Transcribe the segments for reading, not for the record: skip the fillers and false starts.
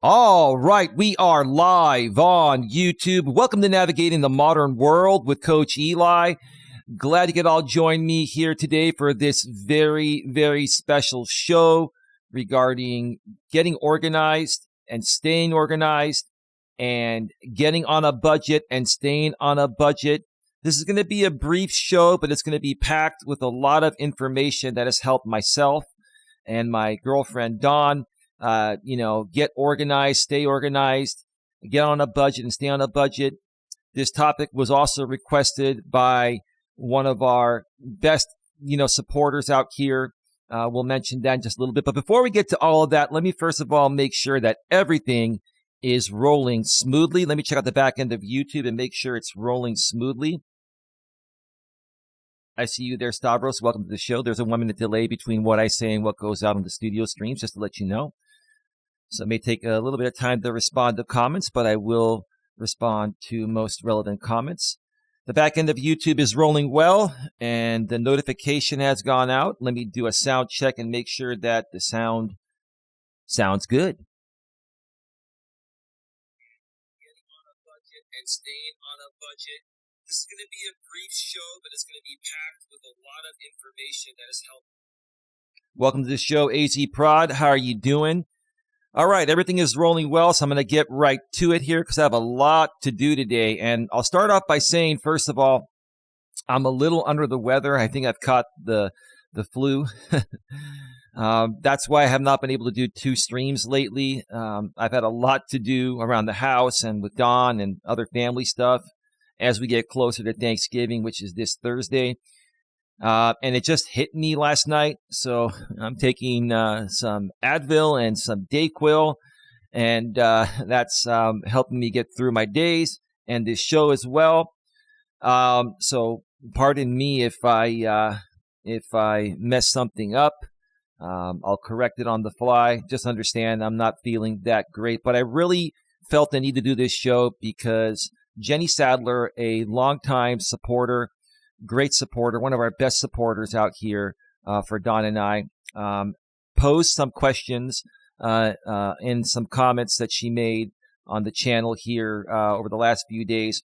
All right, we are live on YouTube. Welcome to Navigating the Modern World with Coach Eli. Glad you could all join me here today for this very, very special show regarding getting organized and staying organized and getting on a budget and staying on a budget. This is going to be a brief show, but it's going to be packed with a lot of information that has helped myself and my girlfriend, Dawn, get organized, stay organized, get on a budget and stay on a budget. This topic was also requested by one of our best, supporters out here. We'll mention that in just a little bit. But before we get to all of that, let me first of all make sure that everything is rolling smoothly. Let me check out the back end of YouTube and make sure it's rolling smoothly. I see you there, Stavros. Welcome to the show. There's a 1-minute delay between what I say and what goes out on the studio streams, just to let you know. So it may take a little bit of time to respond to comments, but I will respond to most relevant comments. The back end of YouTube is rolling well, and the notification has gone out. Let me do a sound check and make sure that the sound sounds good. Getting on a budget and staying on a budget. This is going to be a brief show, but it's going to be packed with a lot of information that has helped. Welcome to the show, AZ Prod. How are you doing? All right, everything is rolling well, so I'm going to get right to it here because I have a lot to do today. And I'll start off by saying, first of all, I'm a little under the weather. I think I've caught the flu. That's why I have not been able to do 2 streams lately. I've had a lot to do around the house and with Dawn and other family stuff as we get closer to Thanksgiving, which is this Thursday. And it just hit me last night. So I'm taking some Advil and some Dayquil, and that's helping me get through my days and this show as well. So pardon me if I mess something up. I'll correct it on the fly. Just understand I'm not feeling that great, but I really felt the need to do this show because Jenny Sadler, a longtime supporter, great supporter, one of our best supporters out here for Don and I, posed some questions in some comments that she made on the channel here over the last few days.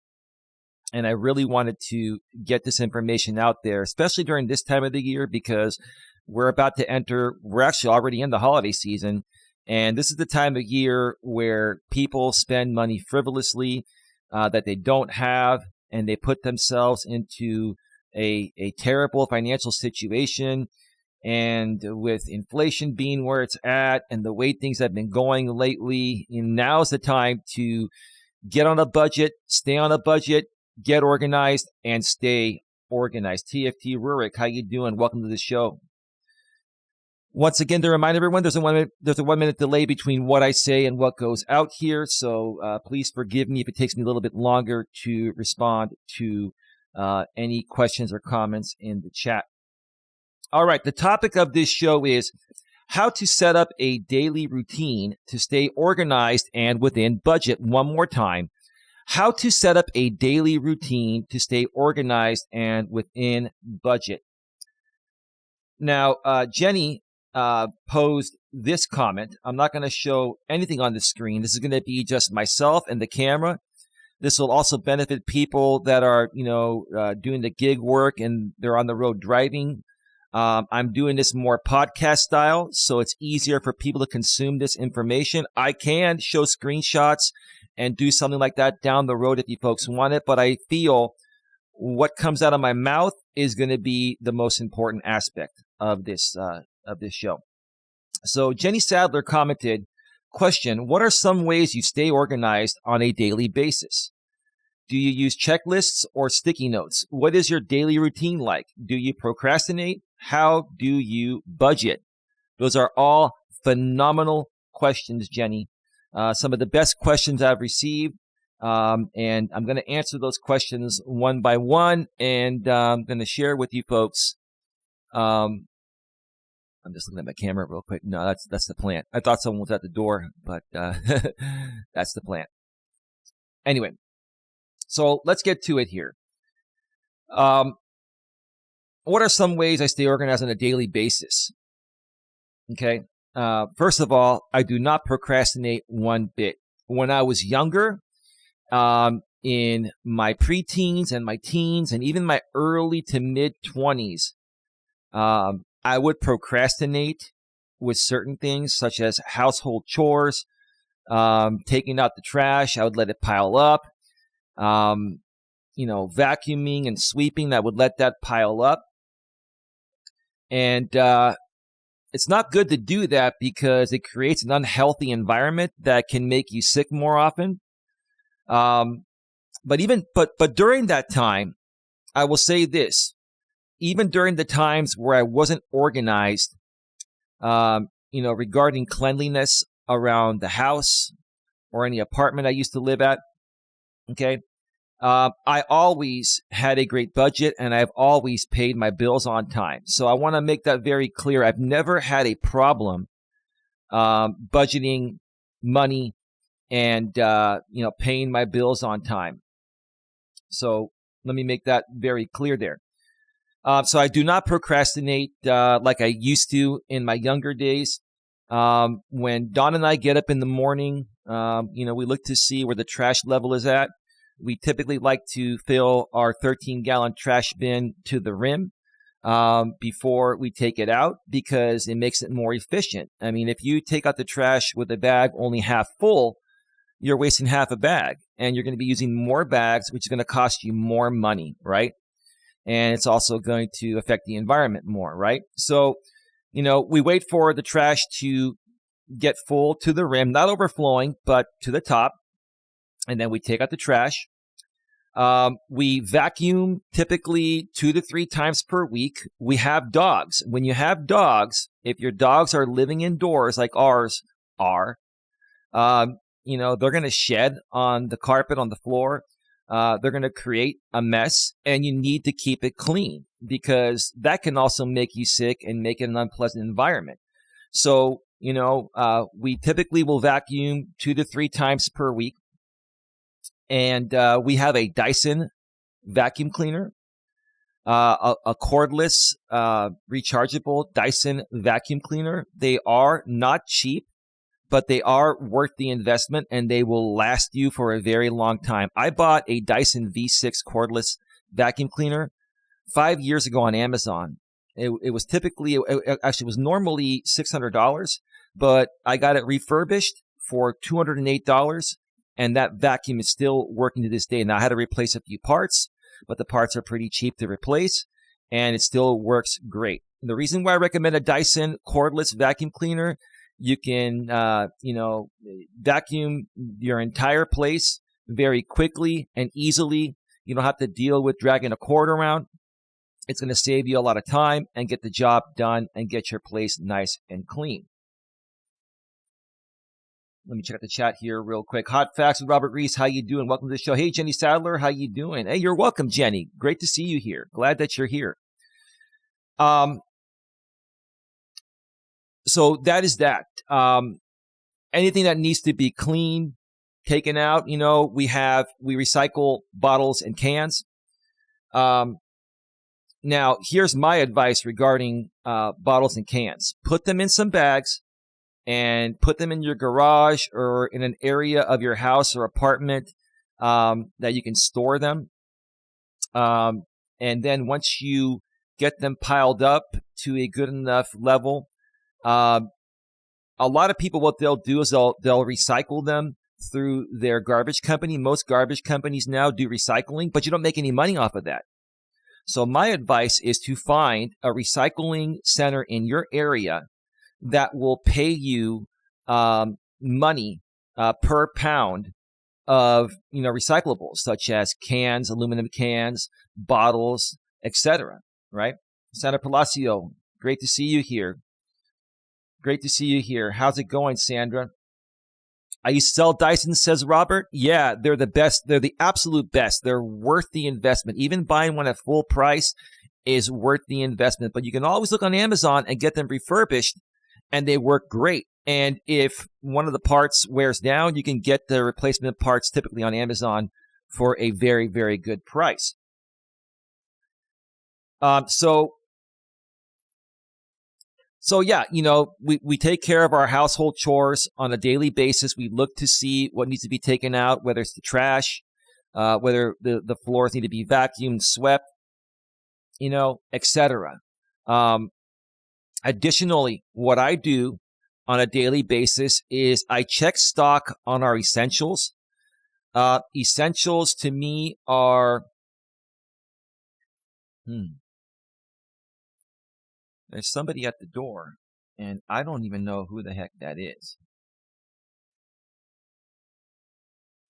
And I really wanted to get this information out there, especially during this time of the year, because we're actually already in the holiday season. And this is the time of year where people spend money frivolously that they don't have, and they put themselves into a terrible financial situation. And with inflation being where it's at and the way things have been going lately, now's the time to get on a budget, stay on a budget, get organized, and stay organized. TFT Rurik, how you doing? Welcome to the show. Once again, to remind everyone, there's a 1-minute delay between what I say and what goes out here. So please forgive me if it takes me a little bit longer to respond to any questions or comments in the chat. All right, the topic of this show is how to set up a daily routine to stay organized and within budget. One more time, how to set up a daily routine to stay organized and within budget. Now, Jenny posed this comment. I'm not going to show anything on the screen. This is going to be just myself and the camera. This will also benefit people that are, doing the gig work and they're on the road driving. I'm doing this more podcast style, so it's easier for people to consume this information. I can show screenshots and do something like that down the road if you folks want it, but I feel what comes out of my mouth is going to be the most important aspect of this show. So Jenny Sadler commented, question, what are some ways you stay organized on a daily basis? Do you use checklists or sticky notes? What is your daily routine like? Do you procrastinate? How do you budget? Those are all phenomenal questions, Jenny. Some of the best questions I've received. And I'm going to answer those questions one by one, and I'm going to share with you folks. I'm just looking at my camera real quick. No, that's the plant. I thought someone was at the door, but that's the plant. Anyway, so let's get to it here. What are some ways I stay organized on a daily basis? Okay. first of all, I do not procrastinate one bit. When I was younger, in my preteens and my teens and even my early to mid 20s, I would procrastinate with certain things such as household chores, taking out the trash. I would let it pile up. Vacuuming and sweeping, I would let that pile up. And it's not good to do that because it creates an unhealthy environment that can make you sick more often. But during that time, I will say this, even during the times where I wasn't organized, regarding cleanliness around the house or any apartment I used to live at, okay, I always had a great budget and I've always paid my bills on time. So I want to make that very clear. I've never had a problem budgeting money and paying my bills on time. So let me make that very clear there. So I do not procrastinate like I used to in my younger days. When Dawn and I get up in the morning, we look to see where the trash level is at. We typically like to fill our 13-gallon trash bin to the rim before we take it out because it makes it more efficient. I mean, if you take out the trash with a bag only half full, you're wasting half a bag and you're going to be using more bags, which is going to cost you more money, right? And it's also going to affect the environment more, right? So, we wait for the trash to get full to the rim, not overflowing, but to the top. And then we take out the trash. We vacuum typically 2 to 3 times per week. We have dogs. When you have dogs, if your dogs are living indoors like ours are, they're going to shed on the carpet, on the floor. They're going to create a mess, and you need to keep it clean because that can also make you sick and make it an unpleasant environment. So, we typically will vacuum 2 to 3 times per week. And we have a Dyson vacuum cleaner, a cordless, rechargeable Dyson vacuum cleaner. They are not cheap, but they are worth the investment, and they will last you for a very long time. I bought a Dyson V6 cordless vacuum cleaner 5 years ago on Amazon. It was normally $600, but I got it refurbished for $208. And that vacuum is still working to this day. Now, I had to replace a few parts, but the parts are pretty cheap to replace, and it still works great. The reason why I recommend a Dyson cordless vacuum cleaner, you can, vacuum your entire place very quickly and easily. You don't have to deal with dragging a cord around. It's going to save you a lot of time and get the job done and get your place nice and clean. Let me check out the chat here real quick. Hot Facts with Robert Reese. How you doing? Welcome to the show. Hey, Jenny Sadler. How you doing? Hey, you're welcome, Jenny. Great to see you here. Glad that you're here. So that is that. Anything that needs to be cleaned, taken out, we recycle bottles and cans. Now, here's my advice regarding bottles and cans. Put them in some bags and put them in your garage or in an area of your house or apartment that you can store them. And then once you get them piled up to a good enough level, a lot of people, what they'll do is they'll recycle them through their garbage company. Most garbage companies now do recycling, but you don't make any money off of that. So my advice is to find a recycling center in your area that will pay you money per pound of recyclables, such as cans, aluminum cans, bottles, etc. Right? Santa Palacio, great to see you here. Great to see you here. How's it going, Sandra? I used to sell Dyson, says Robert. Yeah, they're the best. They're the absolute best. They're worth the investment. Even buying one at full price is worth the investment. But you can always look on Amazon and get them refurbished, and they work great. And if one of the parts wears down, you can get the replacement parts typically on Amazon for a very, very good price. So So yeah, we take care of our household chores on a daily basis. We look to see what needs to be taken out, whether it's the trash, whether the floors need to be vacuumed, swept, etc. Additionally, what I do on a daily basis is I check stock on our essentials. Essentials to me are, there's somebody at the door, and I don't even know who the heck that is.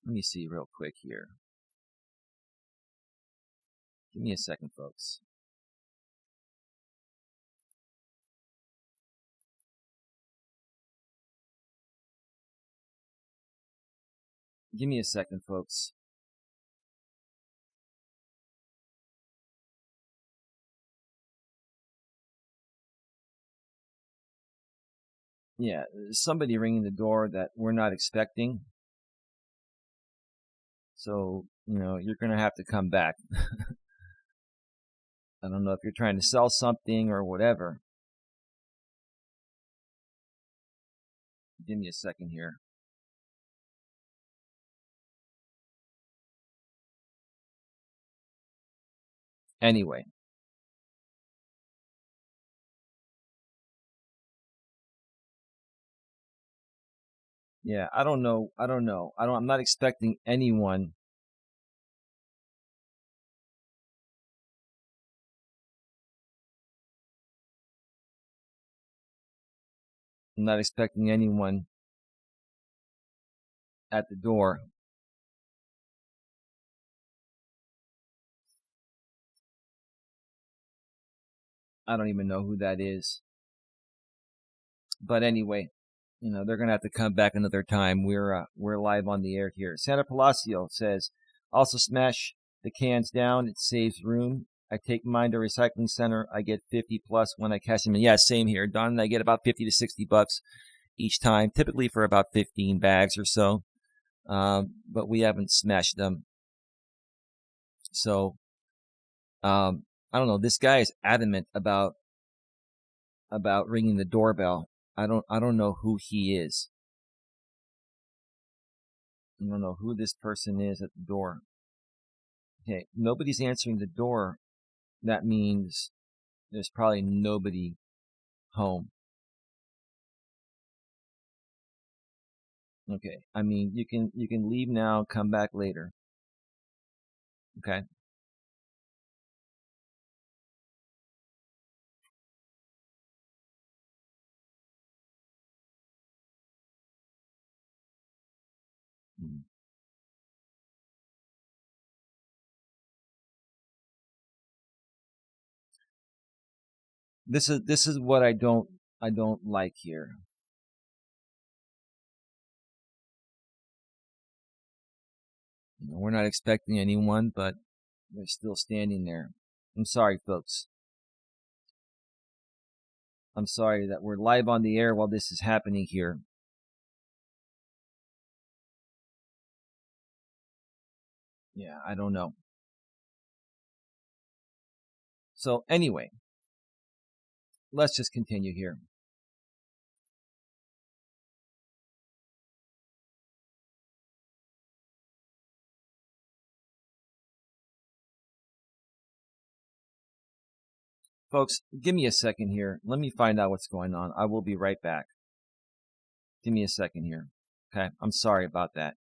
Let me see real quick here. Give me a second, folks. Give me a second, folks. Yeah, somebody ringing the door that we're not expecting. So, you're going to have to come back. I don't know if you're trying to sell something or whatever. Give me a second here. Anyway. Yeah, I don't know. I'm not expecting anyone. I'm not expecting anyone at the door. I don't even know who that is. But anyway, they're going to have to come back another time. We're live on the air here. Santa Palacio says, also smash the cans down. It saves room. I take mine to recycling center. I get 50 plus when I cash them in. Yeah, same here. Don and I get about 50 to 60 bucks each time, typically for about 15 bags or so. But we haven't smashed them. So, I don't know. This guy is adamant about ringing the doorbell. I don't know who he is. I don't know who this person is at the door. Okay, nobody's answering the door. That means there's probably nobody home. Okay, I mean you can leave now, come back later. Okay. This is what I don't like here. We're not expecting anyone, but they're still standing there. I'm sorry, folks. I'm sorry that we're live on the air while this is happening here. Yeah, I don't know. So anyway, let's just continue here. Folks, give me a second here. Let me find out what's going on. I will be right back. Give me a second here. Okay, I'm sorry about that.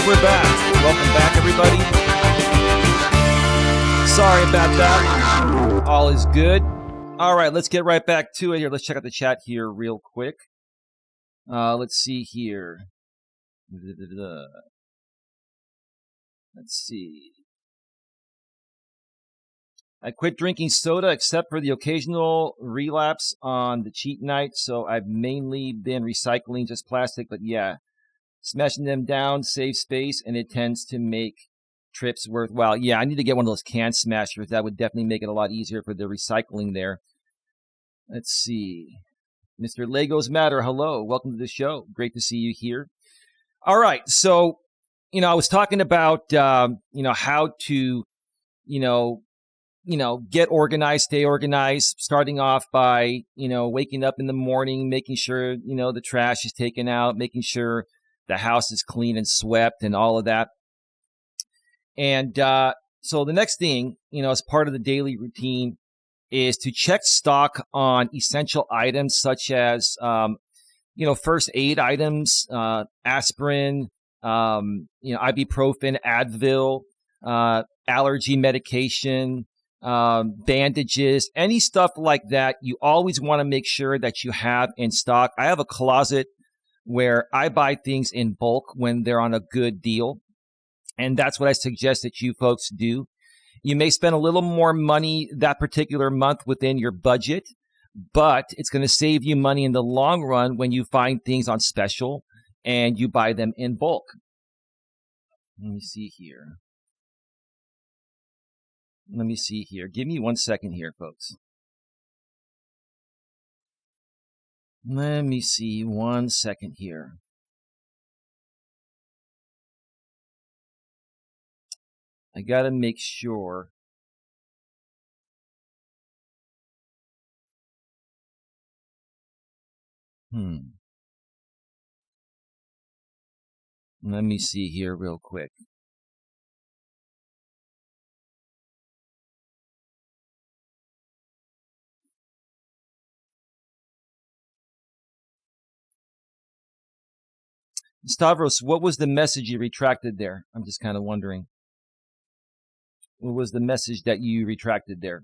we're back. Welcome back, everybody. Sorry about that. All is good. All right, let's get right back to it here. Let's check out the chat here real quick. Let's see here. Let's see. I quit drinking soda except for the occasional relapse on the cheat night, so I've mainly been recycling just plastic, but yeah, smashing them down saves space, and it tends to make trips worthwhile. Yeah, I need to get one of those can smashers. That would definitely make it a lot easier for the recycling there. Let's see. Mr. Legos Matter, hello. Welcome to the show. Great to see you here. All right, so, I was talking about, how to, get organized, stay organized, starting off by, waking up in the morning, making sure, the trash is taken out, making sure the house is clean and swept and all of that. And so the next thing, as part of the daily routine is to check stock on essential items such as, first aid items, aspirin, ibuprofen, Advil, allergy medication, bandages, any stuff like that. You always want to make sure that you have in stock. I have a closet where I buy things in bulk when they're on a good deal. And that's what I suggest that you folks do. You may spend a little more money that particular month within your budget, but it's going to save you money in the long run when you find things on special and you buy them in bulk. Let me see here. Give me 1 second here, folks. Let me see 1 second here. I got to make sure. Let me see here real quick. Stavros, what was the message you retracted there? I'm just kind of wondering. What was the message that you retracted there?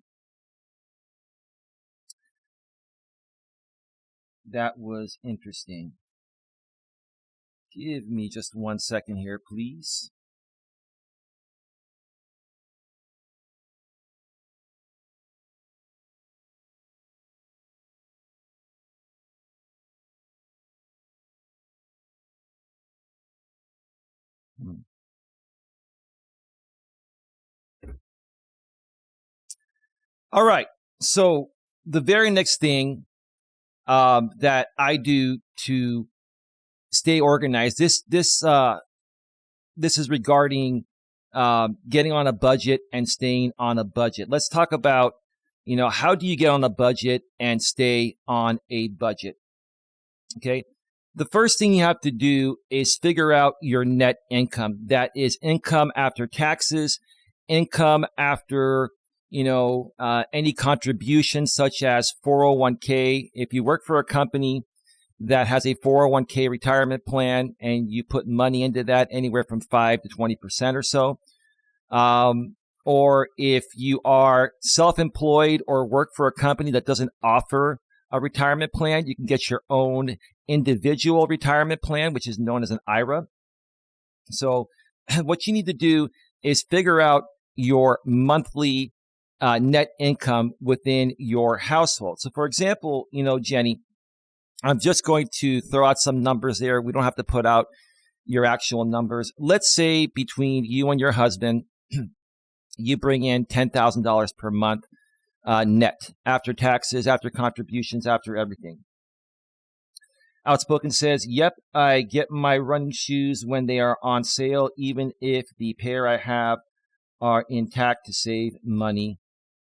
That was interesting. Give me just 1 second here, please. All right. So the very next thing that I do to stay organized, this is regarding getting on a budget and staying on a budget. Let's talk about, how do you get on a budget and stay on a budget? Okay. The first thing you have to do is figure out your net income. That is income after taxes, income after, any contributions such as 401k. If you work for a company that has a 401k retirement plan and you put money into that anywhere from 5 to 20% or so, or if you are self-employed or work for a company that doesn't offer a retirement plan, you can get your own individual retirement plan, which is known as an IRA. So what you need to do is figure out your monthly net income within your household. So for example, Jenny, I'm just going to throw out some numbers there. We don't have to put out your actual numbers. Let's say between you and your husband, you bring in $10,000 per month net, after taxes, after contributions, after everything. Outspoken says, yep, I get my running shoes when they are on sale, even if the pair I have are intact, to save money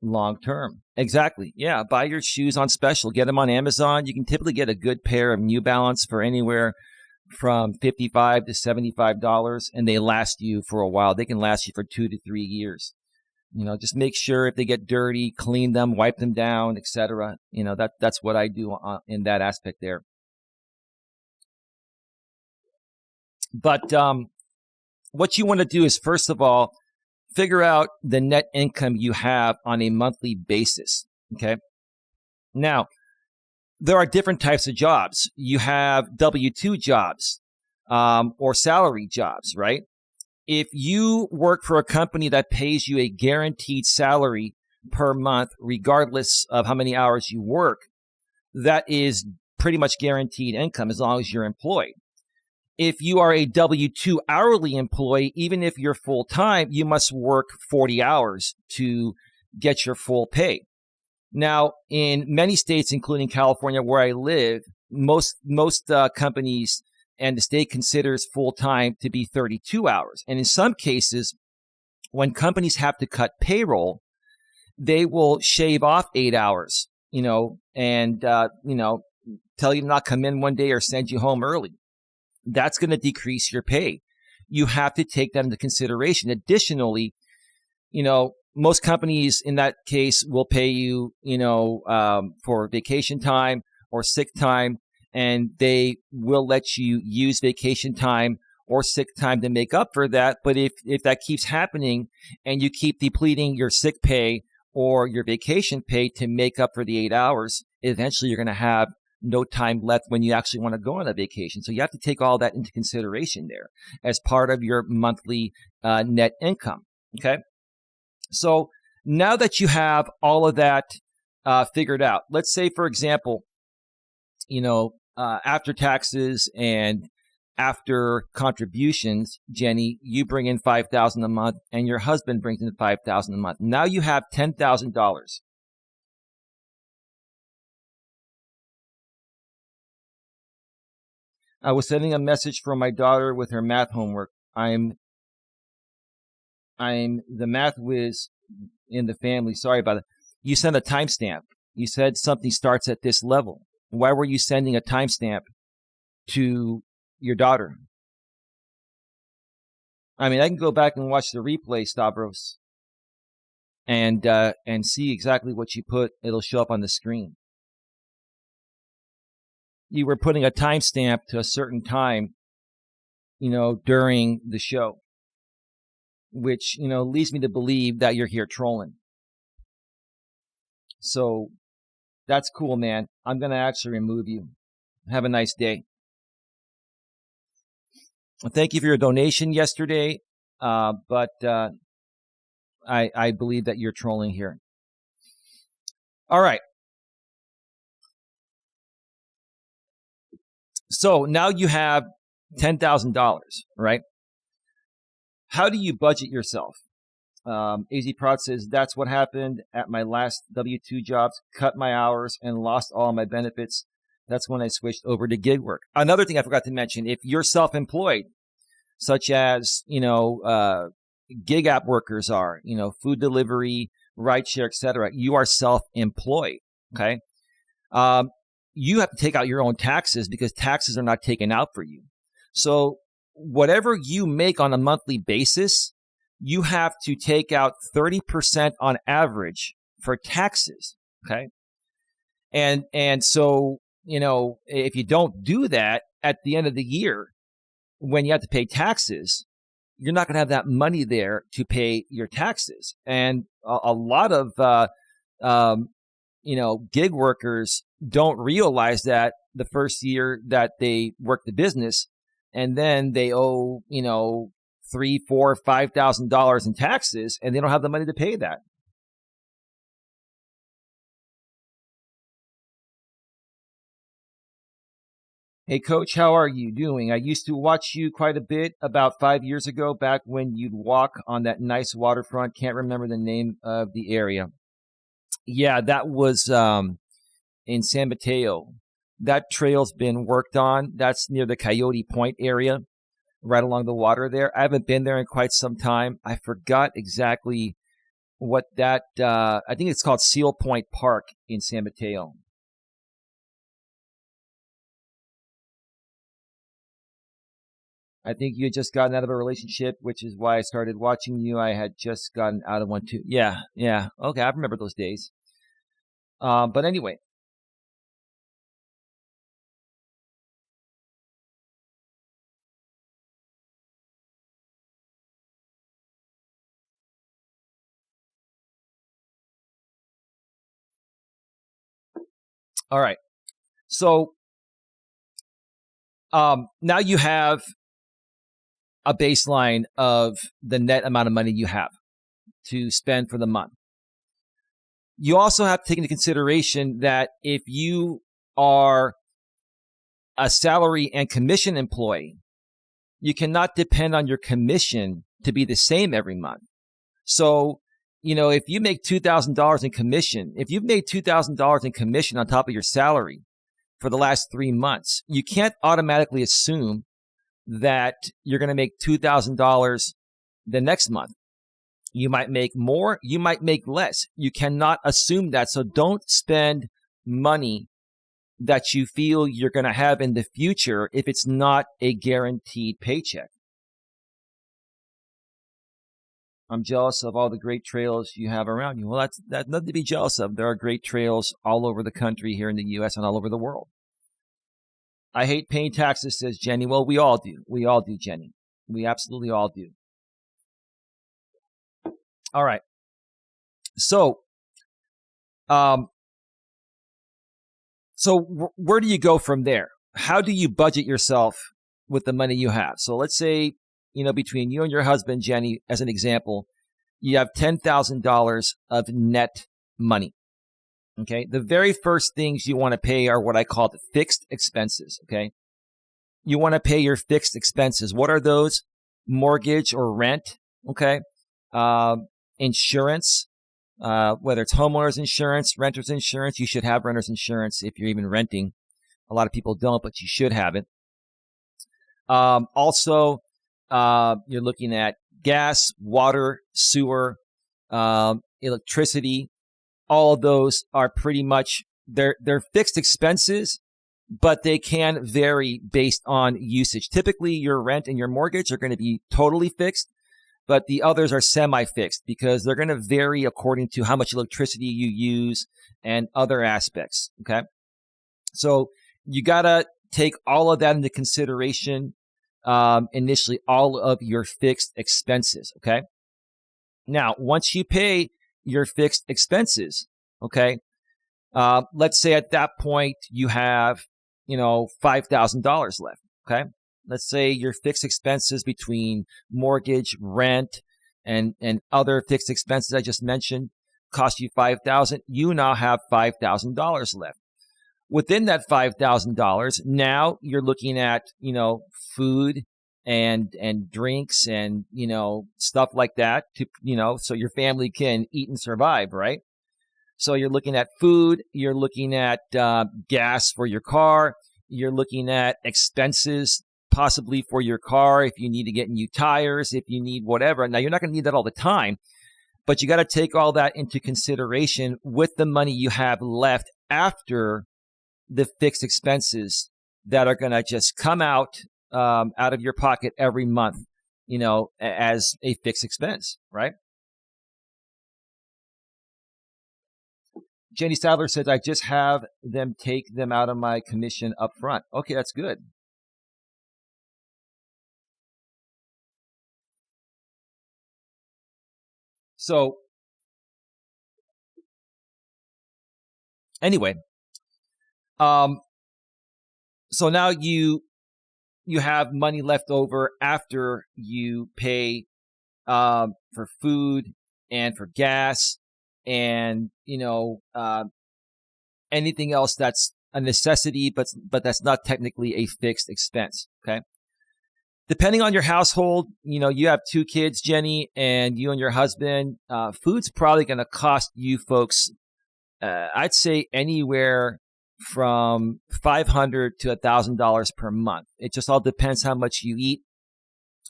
long term. Exactly. Yeah, buy your shoes on special. Get them on Amazon. You can typically get a good pair of New Balance for anywhere from $55 to $75, and they last you for a while. They can last you for 2 to 3 years. Just make sure if they get dirty, clean them, wipe them down, etc. That's what I do in that aspect there. But what you want to do is, first of all, figure out the net income you have on a monthly basis. Okay. Now, there are different types of jobs. You have W-2 jobs or salary jobs, right? If you work for a company that pays you a guaranteed salary per month, regardless of how many hours you work, that is pretty much guaranteed income as long as you're employed. If you are a W-2 hourly employee, even if you're full-time, you must work 40 hours to get your full pay. Now, in many states, including California, where I live, most companies and the state considers full-time to be 32 hours. And in some cases, when companies have to cut payroll, they will shave off 8 hours, and, tell you to not come in one day or send you home early. That's going to decrease your pay. You have to take that into consideration. Additionally, most companies in that case will pay you, for vacation time or sick time, and they will let you use vacation time or sick time to make up for that. But if that keeps happening and you keep depleting your sick pay or your vacation pay to make up for the 8 hours, eventually you're going to have no time left when you actually want to go on a vacation. So you have to take all that into consideration there as part of your monthly net income. Okay. So now that you have all of that figured out, let's say, for example, after taxes and after contributions, Jenny, you bring in $5,000 a month and your husband brings in $5,000 a month. Now you have $10,000. I was sending a message from my daughter with her math homework. I'm the math whiz in the family. Sorry about it. You sent a timestamp. You said something starts at this level. Why were you sending a timestamp to your daughter? I mean, I can go back and watch the replay, Stavros, and see exactly what you put. It'll show up on the screen. You were putting a timestamp to a certain time, during the show, which, leads me to believe that you're here trolling. So that's cool, man. I'm going to actually remove you. Have a nice day. Thank you for your donation yesterday, but I believe that you're trolling here. All right. So now you have $10,000, right? How do you budget yourself? AZ Prod says, that's what happened at my last W-2 jobs, cut my hours and lost all my benefits. That's when I switched over to gig work. Another thing I forgot to mention, if you're self-employed, such as, gig app workers are, food delivery, rideshare, etc., you are self-employed, okay? You have to take out your own taxes because taxes are not taken out for you. So whatever you make on a monthly basis, you have to take out 30% on average for taxes, okay? And so, if you don't do that at the end of the year, when you have to pay taxes, you're not going to have that money there to pay your taxes. And a lot of, gig workers don't realize that the first year that they work the business, and then they owe, $3,000, $4,000, $5,000 in taxes, and they don't have the money to pay that. Hey, Coach, how are you doing? I used to watch you quite a bit about 5 years ago, back when you'd walk on that nice waterfront. Can't remember the name of the area. Yeah, that was in San Mateo. That trail's been worked on. That's near the Coyote Point area, right along the water there. I haven't been there in quite some time. I forgot exactly what that, I think it's called Seal Point Park in San Mateo. I think you had just gotten out of a relationship, which is why I started watching you. I had just gotten out of one too. Yeah. Okay, I remember those days. But anyway. All right. So now you have a baseline of the net amount of money you have to spend for the month. You also have to take into consideration that if you are a salary and commission employee, you cannot depend on your commission to be the same every month. So, if you make $2,000 in commission, if you've made $2,000 in commission on top of your salary for the last 3 months, you can't automatically assume that you're going to make $2,000 the next month. You might make more, you might make less. You cannot assume that. So don't spend money that you feel you're going to have in the future if it's not a guaranteed paycheck. I'm jealous of all the great trails you have around you. Well, that's nothing to be jealous of. There are great trails all over the country here in the U.S. and all over the world. I hate paying taxes, says Jenny. Well, we all do. We all do, Jenny. We absolutely all do. All right. So, where do you go from there? How do you budget yourself with the money you have? So let's say, between you and your husband, Jenny, as an example, you have $10,000 of net money. Okay. The very first things you want to pay are what I call the fixed expenses. Okay. You want to pay your fixed expenses. What are those? Mortgage or rent. Okay. Insurance, whether it's homeowners insurance, renters insurance. You should have renters insurance if you're even renting. A lot of people don't, but you should have it. Also, you're looking at gas, water, sewer, electricity. All of those are pretty much, they're fixed expenses, but they can vary based on usage. Typically, your rent and your mortgage are going to be totally fixed, but the others are semi-fixed because they're going to vary according to how much electricity you use and other aspects. Okay. So you got to take all of that into consideration. Initially, all of your fixed expenses. Okay. Now, once you pay your fixed expenses, okay, let's say at that point you have, $5,000 left. Okay. Let's say your fixed expenses between mortgage, rent, and other fixed expenses I just mentioned cost you $5,000. You now have $5,000 left. Within that $5,000, now you're looking at, food and drinks and, stuff like that to, so your family can eat and survive, right? So you're looking at food, you're looking at gas for your car, you're looking at expenses possibly for your car if you need to get new tires, if you need whatever. Now, you're not going to need that all the time, but you got to take all that into consideration with the money you have left after the fixed expenses that are going to just come out of your pocket every month, as a fixed expense, right? Jenny Sadler says, I just have them take them out of my commission up front. Okay, that's good. So anyway, so now you have money left over after you pay for food and for gas and anything else that's a necessity, but that's not technically a fixed expense. Okay. Depending on your household, you have 2 kids, Jenny, and you and your husband, food's probably going to cost you folks, I'd say anywhere from $500 to $1,000 per month. It just all depends how much you eat.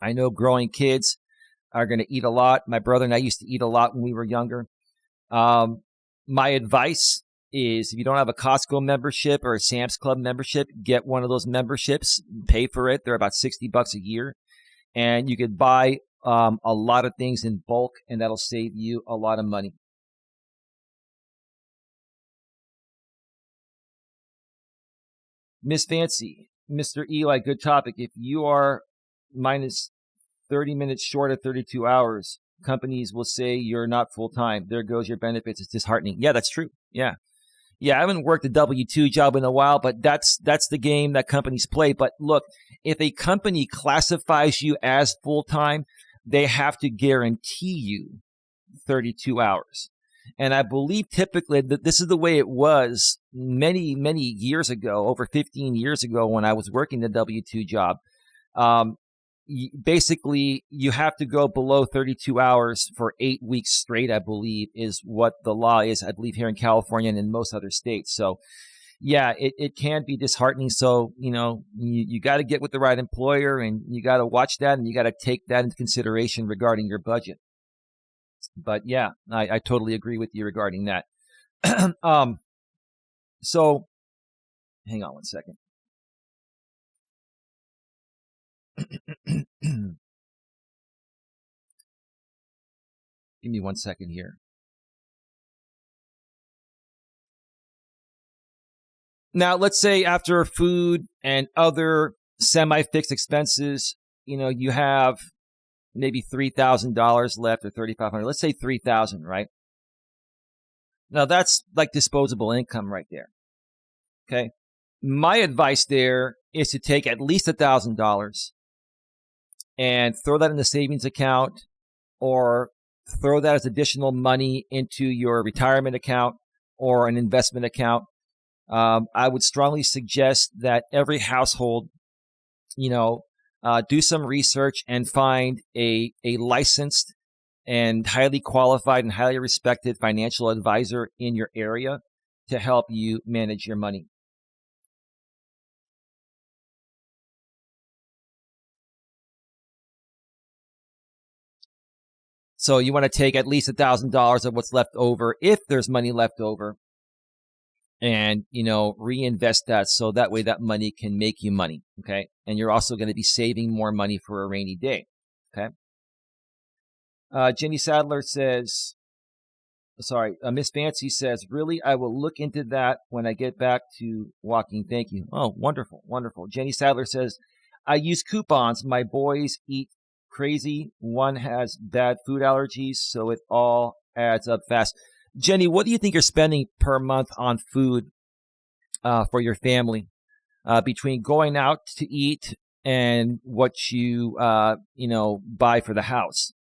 I know growing kids are going to eat a lot. My brother and I used to eat a lot when we were younger. My advice is if you don't have a Costco membership or a Sam's Club membership, get one of those memberships, pay for it. They're about $60 a year. And you could buy a lot of things in bulk, and that'll save you a lot of money. Miss Fancy, Mr. Eli, good topic. If you are minus 30 minutes short of 32 hours, companies will say you're not full-time. There goes your benefits. It's disheartening. Yeah, that's true. Yeah. Yeah, I haven't worked a W-2 job in a while, but that's the game that companies play. But look, if a company classifies you as full-time, they have to guarantee you 32 hours. And I believe typically that this is the way it was many, many years ago, over 15 years ago when I was working the W-2 job. Basically, you have to go below 32 hours for 8 weeks straight, I believe, is what the law is, I believe, here in California and in most other states. So, yeah, it can be disheartening. So, you got to get with the right employer, and you got to watch that, and you got to take that into consideration regarding your budget. But, yeah, I totally agree with you regarding that. So, hang on one second. Give me 1 second here. Now, let's say after food and other semi-fixed expenses, you have maybe $3,000 left or $3,500. Let's say $3,000, right? Now, that's like disposable income right there. Okay. My advice there is to take at least $1,000 and throw that in the savings account, or throw that as additional money into your retirement account or an investment account. I would strongly suggest that every household, do some research and find a licensed and highly qualified and highly respected financial advisor in your area to help you manage your money. So you want to take at least $1,000 of what's left over, if there's money left over, and, reinvest that so that way that money can make you money, okay? And you're also going to be saving more money for a rainy day, okay? Jenny Sadler says, Miss Fancy says, really, I will look into that when I get back to walking. Thank you. Oh, wonderful, wonderful. Jenny Sadler says, I use coupons. My boys eat crazy. One has bad food allergies, so it all adds up fast. Jenny, what do you think you're spending per month on food for your family, between going out to eat and what you buy for the house?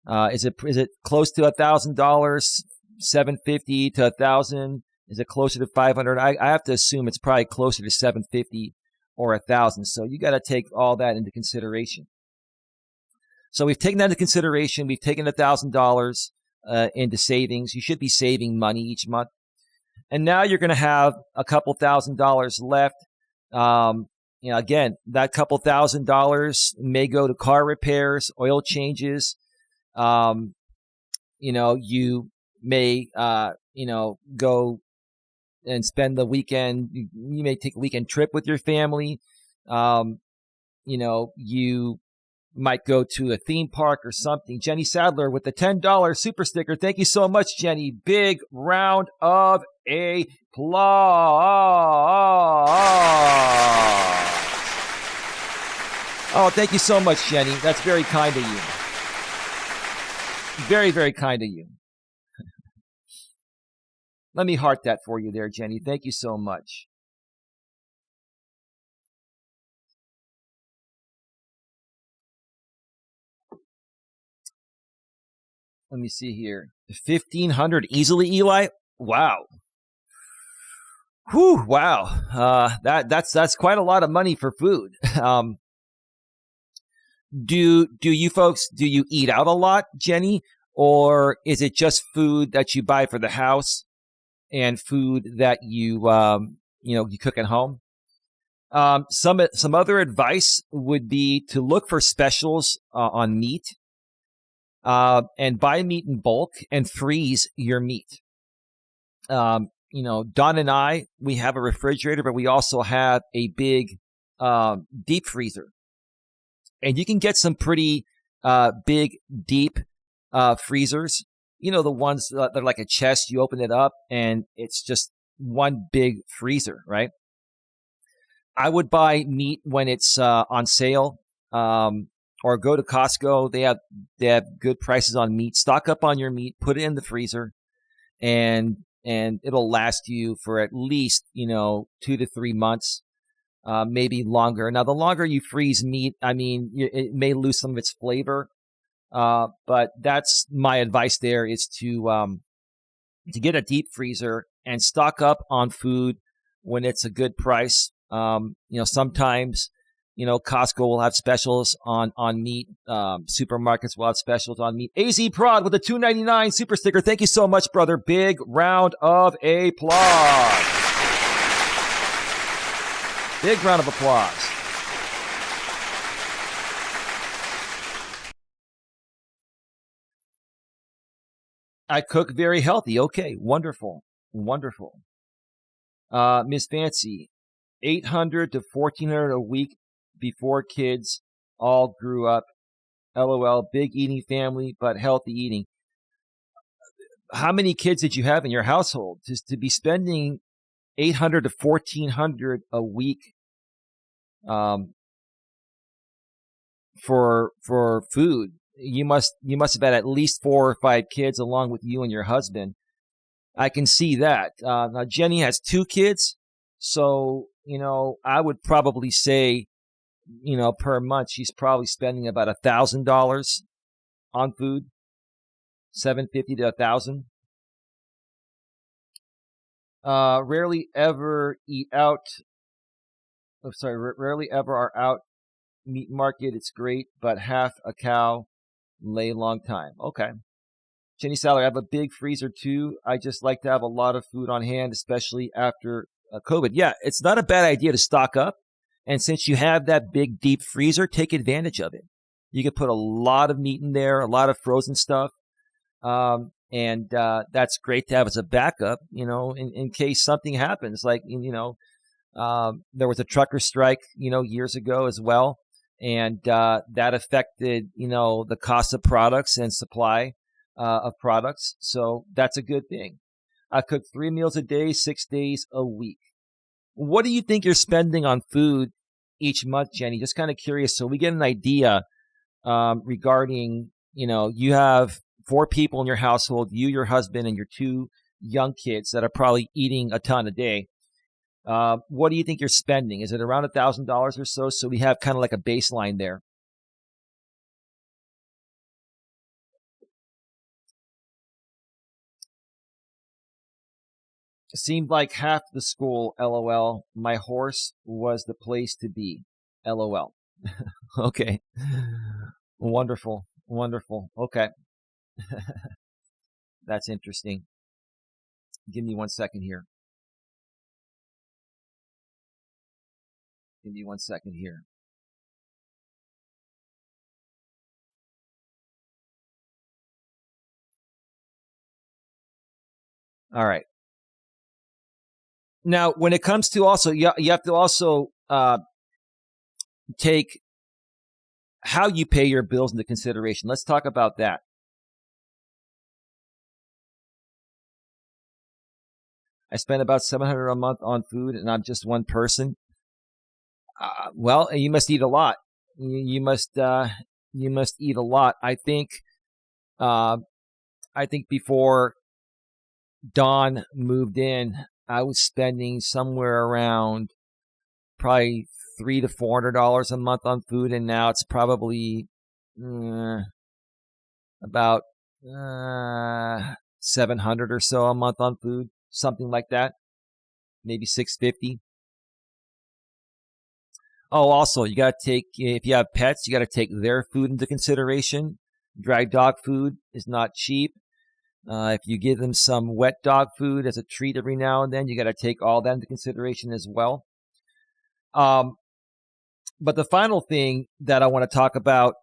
Is it close to $1,000, $750 to $1,000? Is it closer to $500? I have to assume it's probably closer to $750 or $1,000. So you got to take all that into consideration. So we've taken that into consideration. We've taken $1,000 into savings. You should be saving money each month. And now you're going to have a couple $1,000s left. Again, that couple $1,000 may go to car repairs, oil changes. You may, go and spend the weekend. You may take a weekend trip with your family. You might go to a theme park or something. Jenny Sadler with the $10 super sticker. Thank you so much, Jenny. Big round of applause. Oh, thank you so much, Jenny. That's very kind of you. Very, very kind of you. Let me heart that for you there, Jenny. Thank you so much. Let me see here. 1,500 easily, Eli? Wow. Whew, wow. That's quite a lot of money for food. Do you folks, do you eat out a lot, Jenny? Or is it just food that you buy for the house and food that you cook at home? Some other advice would be to look for specials on meat, and buy meat in bulk and freeze your meat. Don and I, we have a refrigerator, but we also have a big deep freezer. And you can get some pretty big, deep freezers. The ones that are like a chest. You open it up, and it's just one big freezer, right? I would buy meat when it's on sale, or go to Costco. They have good prices on meat. Stock up on your meat. Put it in the freezer, and and it'll last you for at least 2 to 3 months, maybe longer. Now, the longer you freeze meat, it may lose some of its flavor, but that's my advice. There is to get a deep freezer and stock up on food when it's a good price. Sometimes Costco will have specials on meat. Supermarkets will have specials on meat. AZ Prod with a $2.99 super sticker. Thank you so much, brother. Big round of applause. Big round of applause. I cook very healthy. Okay, wonderful. Miss Fancy, $800 to $1,400 a week before kids all grew up. LOL, big eating family, but healthy eating. How many kids did you have in your household? Just to be spending $800 to $1,400 a week for food. You must have had at least 4 or 5 kids along with you and your husband. I can see that. Now Jenny has 2 kids, so I would probably say, per month she's probably spending about $1,000 on food, $750 to $1,000. Rarely ever are out. Meat market, it's great, but half a cow lay long time. Okay. Jenny Saller, I have a big freezer too. I just like to have a lot of food on hand, especially after COVID. Yeah, it's not a bad idea to stock up. And since you have that big deep freezer, take advantage of it. You can put a lot of meat in there, a lot of frozen stuff. And that's great to have as a backup, in case something happens. Like, there was a trucker strike, years ago as well. And that affected, the cost of products and supply of products. So that's a good thing. I cook 3 meals a day, 6 days a week. What do you think you're spending on food each month, Jenny? Just kind of curious. So we get an idea regarding, you have 4 people in your household, you, your husband, and your 2 young kids that are probably eating a ton a day. What do you think you're spending? Is it around $1,000 or so? So we have kind of like a baseline there. It seemed like half the school, LOL. My horse was the place to be, LOL. Okay. Wonderful. Okay. That's interesting. Give me 1 second here. All right. Now, when it comes to also, you have to also take how you pay your bills into consideration. Let's talk about that. I spend about $700 a month on food, and I'm just one person. Well, you must eat a lot. You must eat a lot. I think before Dawn moved in, I was spending somewhere around probably $300 to $400 a month on food, and now it's probably about $700 or so a month on food, something like that, maybe $650. Oh, also, you got to take, if you have pets, you got to take their food into consideration. Dry dog food is not cheap. If you give them some wet dog food as a treat every now and then, you got to take all that into consideration as well. But the final thing that I want to talk about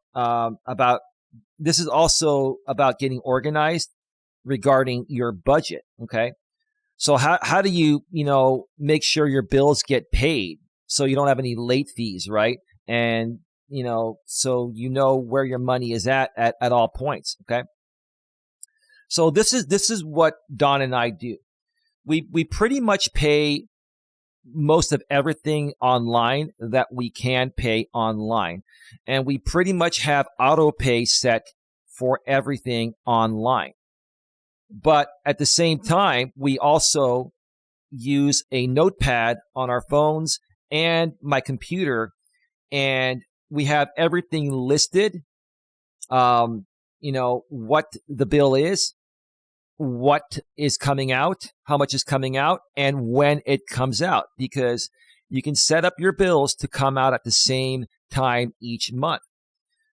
this is also about getting organized regarding your budget. Okay. So how do you, make sure your bills get paid so you don't have any late fees, right? And, so where your money is at all points. Okay. So this is what Don and I do. We pretty much pay most of everything online that we can pay online. And we pretty much have auto pay set for everything online. But at the same time, we also use a notepad on our phones and my computer, and we have everything listed. What the bill is, what is coming out, how much is coming out, and when it comes out, because you can set up your bills to come out at the same time each month.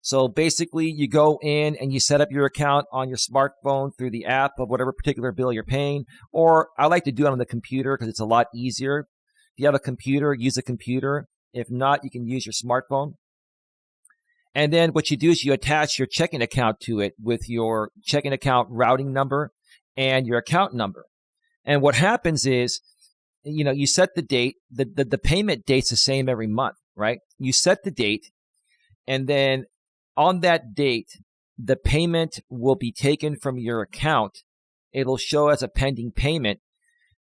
So basically, you go in and you set up your account on your smartphone through the app of whatever particular bill you're paying, or I like to do it on the computer because it's a lot easier. If you have a computer, use a computer. If not, you can use your smartphone. And then what you do is you attach your checking account to it with your checking account routing number and your account number. And what happens is, you set the date, the payment date's the same every month, right? You set the date, and then on that date, the payment will be taken from your account. It'll show as a pending payment.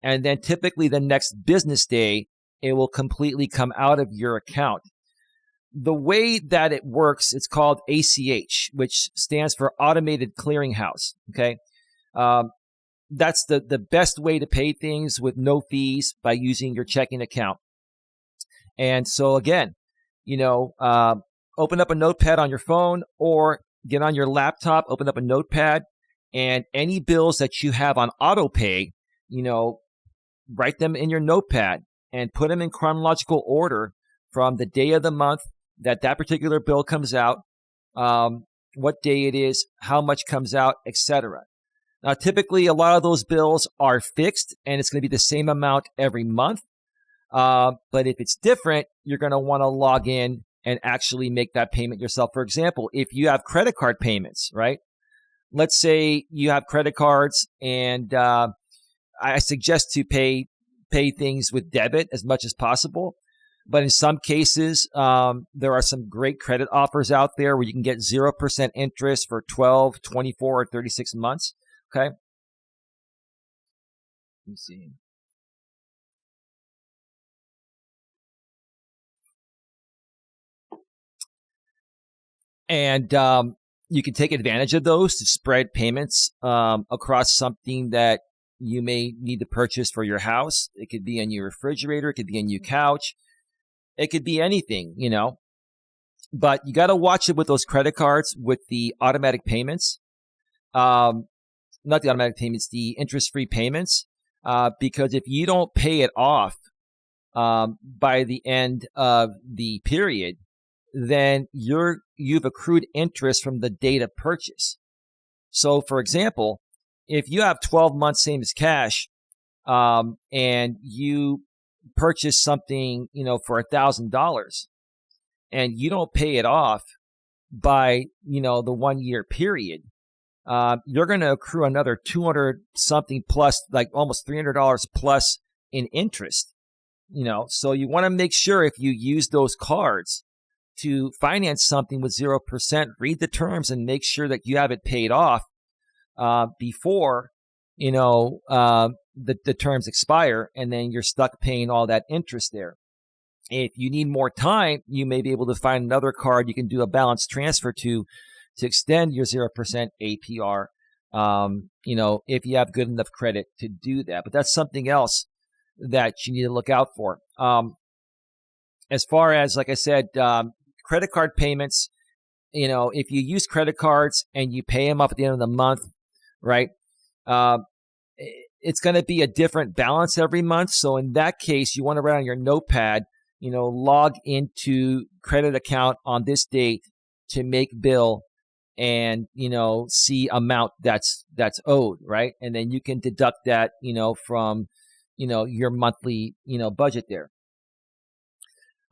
And then typically the next business day, it will completely come out of your account. The way that it works, it's called ACH, which stands for Automated Clearinghouse. Okay. That's the best way to pay things with no fees by using your checking account. And so again, open up a notepad on your phone or get on your laptop, open up a notepad, and any bills that you have on auto pay, write them in your notepad and put them in chronological order from the day of the month that particular bill comes out, what day it is, how much comes out, etc. Now, typically, a lot of those bills are fixed, and it's going to be the same amount every month. But if it's different, you're going to want to log in and actually make that payment yourself. For example, if you have credit card payments, right? Let's say you have credit cards, and I suggest to pay things with debit as much as possible. But in some cases, there are some great credit offers out there where you can get 0% interest for 12, 24, or 36 months. Okay. Let me see. And you can take advantage of those to spread payments across something that you may need to purchase for your house. It could be a new refrigerator. It could be a new couch. It could be anything, But you got to watch it with those credit cards with the automatic payments. Not the automatic payments, the interest-free payments. Because if you don't pay it off by the end of the period, then you've accrued interest from the date of purchase. So, for example, if you have 12 months same as cash, and you purchase something, for $1,000, and you don't pay it off by, the 1 year period, you're going to accrue another 200 something plus, like almost $300 plus in interest. So you want to make sure if you use those cards to finance something with 0%, read the terms and make sure that you have it paid off before the terms expire, and then you're stuck paying all that interest there. If you need more time, you may be able to find another card you can do a balance transfer to extend your 0% APR. If you have good enough credit to do that. But that's something else that you need to look out for. As far as, like I said, credit card payments, if you use credit cards and you pay them up at the end of the month, right? It's going to be a different balance every month. So in that case, you want to write on your notepad, log into credit account on this date to make bill and, see amount that's owed, right? And then you can deduct that, from, your monthly, budget there.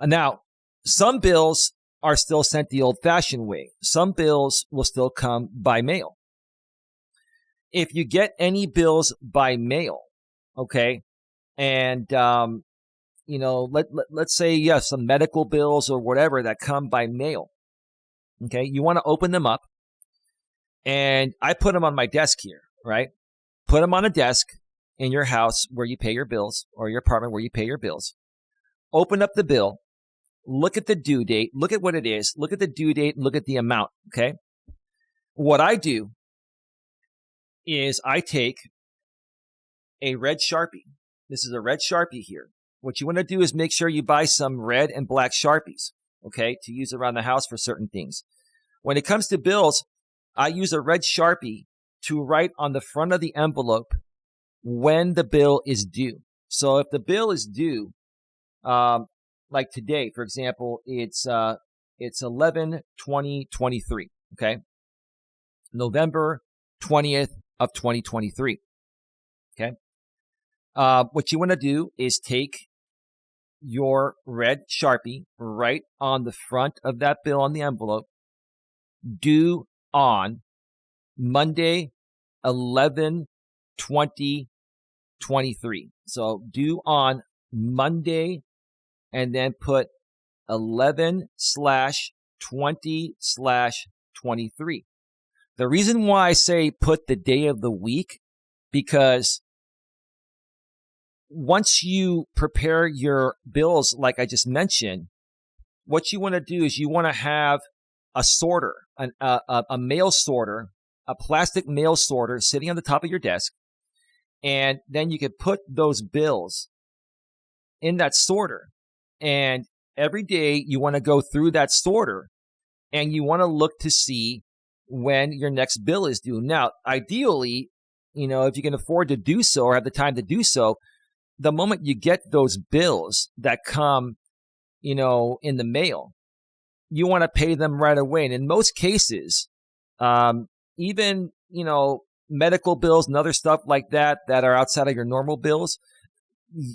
Now, some bills are still sent the old-fashioned way. Some bills will still come by mail. If you get any bills by mail, okay, and let's say you have some medical bills or whatever that come by mail, okay, you want to open them up, and I put them on my desk here, right? Put them on a desk in your house where you pay your bills, or your apartment where you pay your bills. Open up the bill. Look at the due date. Look at what it is. Look at the due date. Look at the amount. Okay. What I do is I take a red Sharpie. This is a red Sharpie here. What you want to do is make sure you buy some red and black Sharpies, okay, to use around the house for certain things. When it comes to bills, I use a red Sharpie to write on the front of the envelope when the bill is due. So if the bill is due, like today, for example, it's 11/20/23, okay? November 20th of 2023, okay? What you want to do is take your red Sharpie, write on the front of that bill on the envelope, due on Monday, 11/20/23. So due on Monday, and then put 11/20/23. The reason why I say put the day of the week, because once you prepare your bills, like I just mentioned, what you want to do is you want to have a sorter, a mail sorter, a plastic mail sorter sitting on the top of your desk. And then you could put those bills in that sorter. And every day you want to go through that sorter and you want to look to see when your next bill is due. Now, ideally, if you can afford to do so or have the time to do so, the moment you get those bills that come, in the mail, you want to pay them right away. And in most cases, even, medical bills and other stuff like that are outside of your normal bills,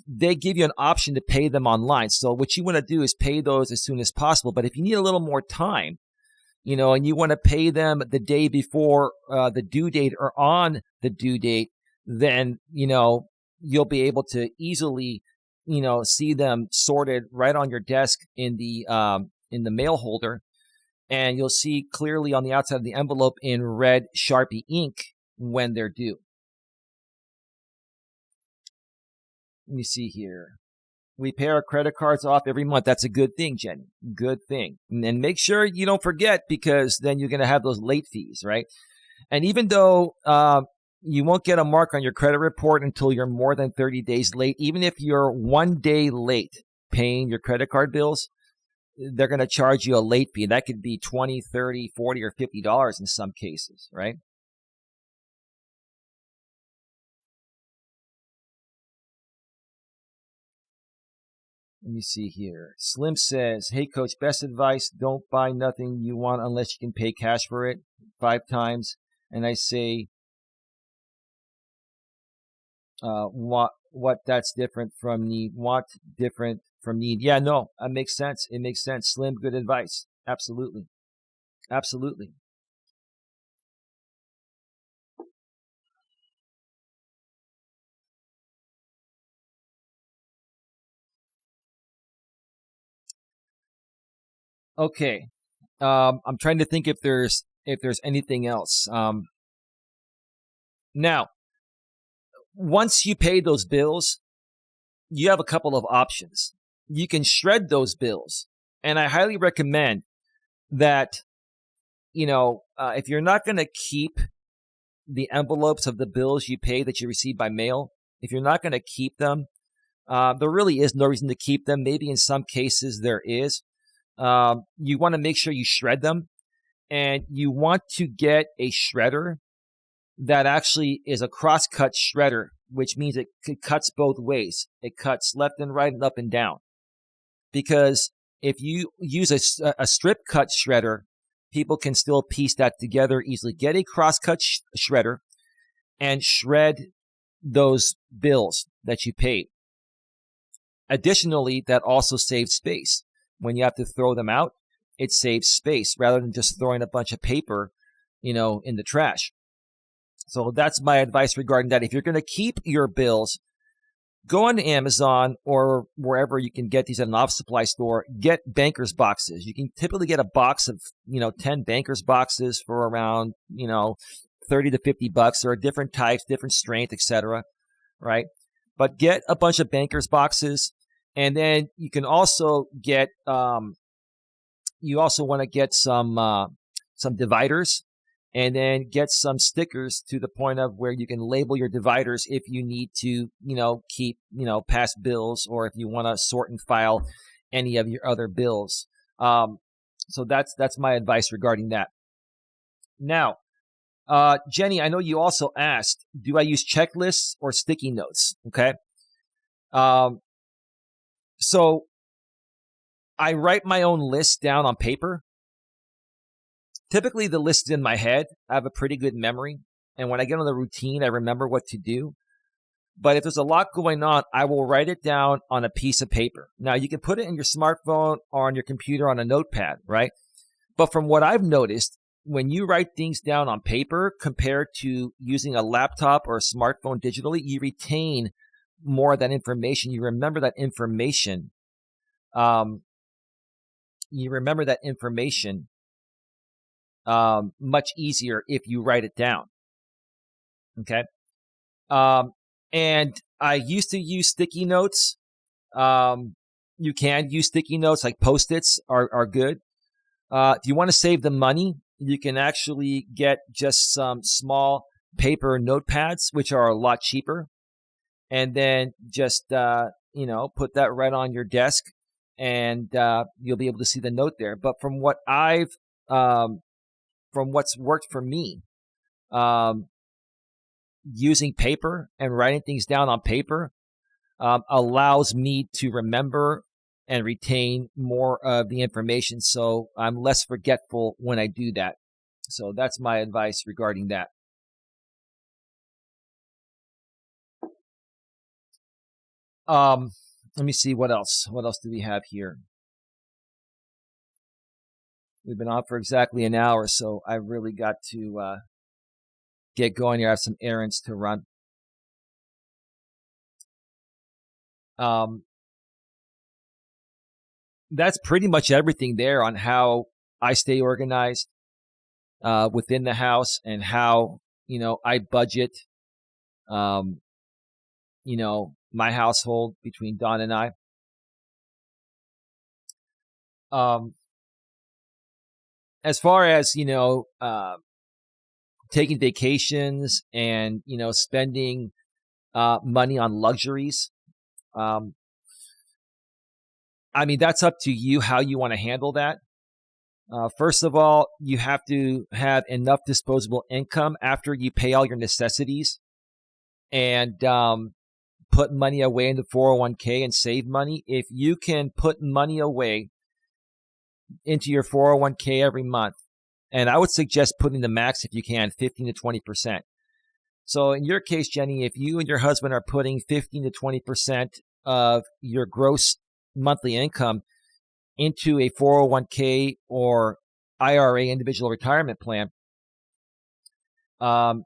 they give you an option to pay them online. So what you want to do is pay those as soon as possible. But if you need a little more time, and you want to pay them the day before the due date or on the due date, then, you'll be able to easily, see them sorted right on your desk in the mail holder. And you'll see clearly on the outside of the envelope in red Sharpie ink when they're due. Let me see here. We pay our credit cards off every month. That's a good thing, Jenny. Good thing. And make sure you don't forget, because then you're going to have those late fees, right? And even though you won't get a mark on your credit report until you're more than 30 days late, even if you're 1 day late paying your credit card bills, they're going to charge you a late fee. That could be $20, $30, $40, or $50 in some cases, right? Let me see here. Slim says, hey, Coach, best advice, don't buy nothing you want unless you can pay cash for it 5 times. And I say, what that's different from need. Want different from need. Yeah, no, that makes sense. It makes sense. Slim, good advice. Absolutely. Absolutely. Okay. I'm trying to think if there's anything else. Now, once you pay those bills, you have a couple of options. You can shred those bills, and I highly recommend that, if you're not going to keep the envelopes of the bills you pay that you receive by mail, if you're not going to keep them, there really is no reason to keep them. Maybe in some cases there is. You want to make sure you shred them, and you want to get a shredder that actually is a cross-cut shredder, which means it cuts both ways. It cuts left and right and up and down. Because if you use a strip cut shredder, people can still piece that together easily. Get a cross-cut shredder and shred those bills that you paid. Additionally, that also saves space. When you have to throw them out, it saves space rather than just throwing a bunch of paper, in the trash. So that's my advice regarding that. If you're going to keep your bills, go on Amazon or wherever you can get these at an office supply store. Get banker's boxes. You can typically get a box of, 10 banker's boxes for around, $30 to $50. There are different types, different strength, etc. Right? But get a bunch of banker's boxes, and then you can also get. You also want to get some dividers. and then get some stickers to the point of where you can label your dividers if you need to, keep, past bills, or if you want to sort and file any of your other bills. So that's my advice regarding that. Now, Jenny, I know you also asked, do I use checklists or sticky notes? Okay. So I write my own list down on paper. Typically, the list is in my head. I have a pretty good memory. And when I get on the routine, I remember what to do. But if there's a lot going on, I will write it down on a piece of paper. Now, you can put it in your smartphone or on your computer on a notepad, right? But from what I've noticed, when you write things down on paper compared to using a laptop or a smartphone digitally, you retain more of that information. You remember that information. Much easier if you write it down. Okay. And I used to use sticky notes. You can use sticky notes, like Post-its are good. If you want to save the money, you can actually get just some small paper notepads, which are a lot cheaper. And then just, put that right on your desk, and you'll be able to see the note there. But from what's worked for me, using paper and writing things down on paper allows me to remember and retain more of the information. So I'm less forgetful when I do that. So that's my advice regarding that. Let me see what else. What else do we have here? We've been on for exactly an hour, so I've really got to get going here. I have some errands to run. That's pretty much everything there on how I stay organized within the house, and how, I budget, my household between Dawn and I. As far as, taking vacations and, spending money on luxuries, that's up to you how you want to handle that. First of all, you have to have enough disposable income after you pay all your necessities, and put money away in the 401k and save money. If you can put money away into your 401k every month, and I would suggest putting the max, if you can, 15 to 20%. So in your case, Jenny, if you and your husband are putting 15 to 20% of your gross monthly income into a 401k or IRA, individual retirement plan, and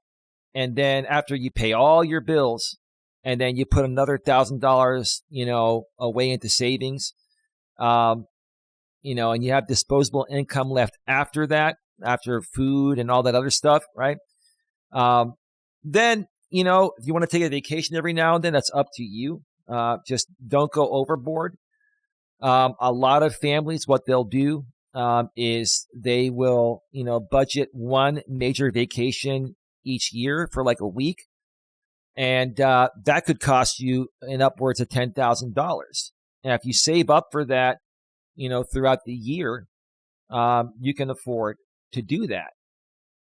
then after you pay all your bills, and then you put another $1,000, away into savings, and you have disposable income left after that, after food and all that other stuff, right? Then, if you want to take a vacation every now and then, that's up to you. Just don't go overboard. A lot of families, what they'll do is they will, budget one major vacation each year for like a week. And that could cost you in upwards of $10,000. And if you save up for that, throughout the year, you can afford to do that.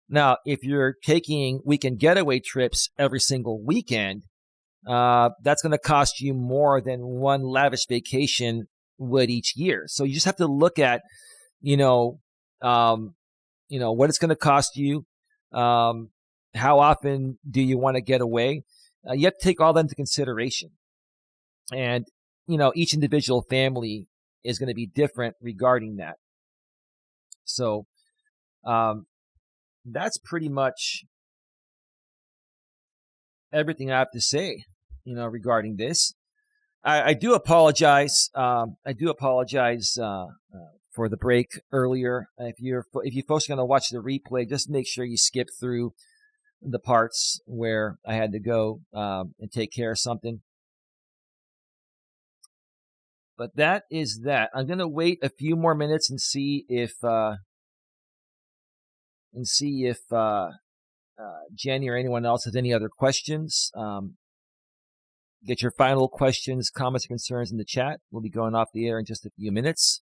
Now, if you're taking weekend getaway trips every single weekend, that's going to cost you more than one lavish vacation would each year. So you just have to look at, what it's going to cost you. How often do you want to get away? You have to take all that into consideration. And, each individual family is going to be different regarding that. So that's pretty much everything I have to say, regarding this. I do apologize. For the break earlier. If you folks are going to watch the replay, just make sure you skip through the parts where I had to go and take care of something. But that is that. I'm going to wait a few more minutes and see if and see if Jenny or anyone else has any other questions. Get your final questions, comments, or concerns in the chat. We'll be going off the air in just a few minutes.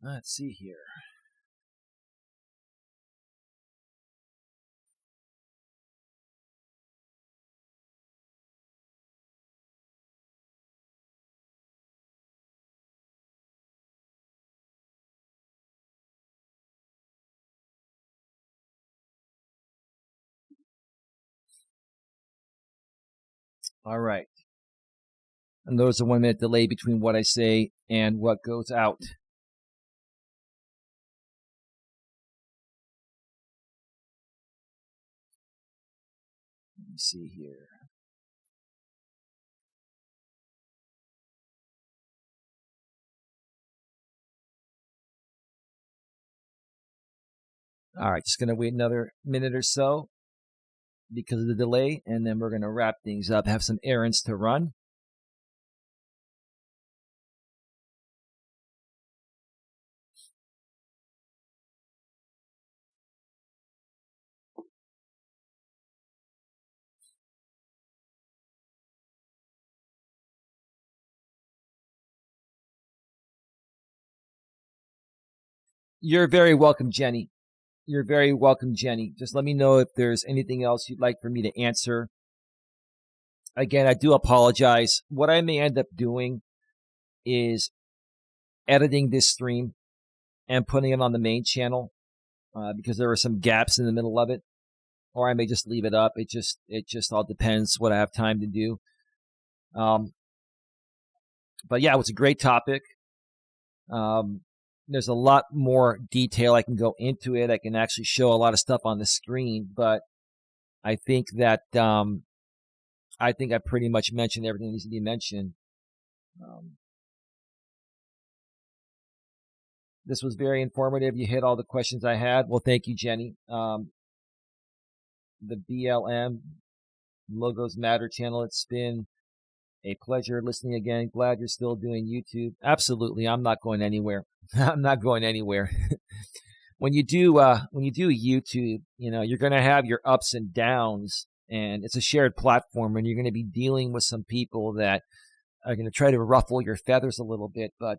Let's see here. All right. And there's a 1 minute delay between what I say and what goes out. Let me see here. All right, just going to wait another minute or so because of the delay, and then we're going to wrap things up, have some errands to run. You're very welcome, Jenny. You're very welcome, Jenny. Just let me know if there's anything else you'd like for me to answer. Again, I do apologize. What I may end up doing is editing this stream and putting it on the main channel because there are some gaps in the middle of it. Or I may just leave it up. It just all depends what I have time to do. But yeah, it was a great topic. There's a lot more detail I can go into it. I can actually show a lot of stuff on the screen, but I think that I pretty much mentioned everything that needs to be mentioned. This was very informative. You hit all the questions I had. Well, thank you, Jenny. The BLM Logos Matter channel. It's been a pleasure listening again. Glad you're still doing YouTube. Absolutely. I'm not going anywhere. I'm not going anywhere. When you do YouTube, you're going to have your ups and downs, and it's a shared platform, and you're going to be dealing with some people that are going to try to ruffle your feathers a little bit, but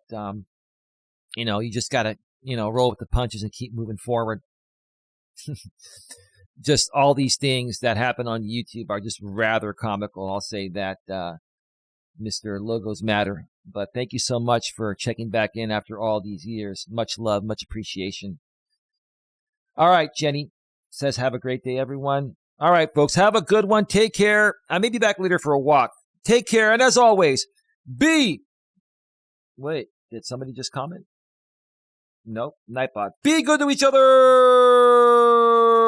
you just got to, roll with the punches and keep moving forward. Just all these things that happen on YouTube are just rather comical. I'll say that, Mr. Logos Matter. But thank you so much for checking back in after all these years. Much love, much appreciation. All right, Jenny says, have a great day, everyone. All right, folks, have a good one. Take care. I may be back later for a walk. Take care. And as always, wait, did somebody just comment? Nope, Nightbot. Be good to each other.